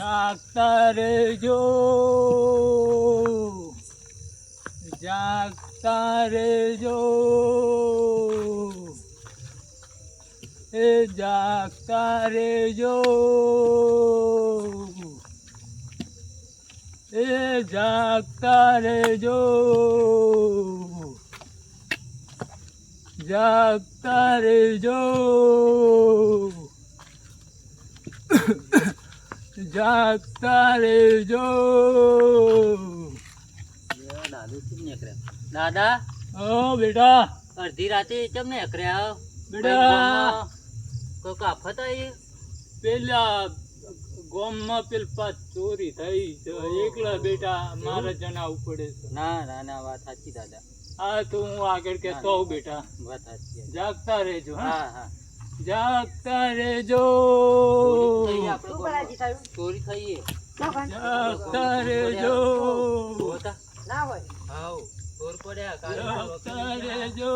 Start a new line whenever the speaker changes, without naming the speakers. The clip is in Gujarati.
જાગતા રહેજો, જાગતા રહેજો, એ જાગતા રહેજો, એ જાગતા રહેજો, જાગતા રહેજો, જાગતા રહેજો.
દાદુ કેમ નીકળ્યા? દાદા
ઓ બેટા,
અડધી રાતે કેમ નીકળ્યા?
બેટા
કોઈ આફત આવી?
પેલા ગામમાં પેલા ચોરી થઈ તો એકલા બેટા મારે જણાવવું પડે છે.
ના ના ના, વાત સાચી દાદા.
હા તો હું આગળ કહેતો હોઉં બેટા.
વાત સાચી.
જાગતા રહેજો.
હા હા,
જાગતા રહેજો,
ચોરી થઈ.
જાગતા રહેજો,
ના હોય. હાઉ ચોર પડ્યા.
જાગતા રહેજો.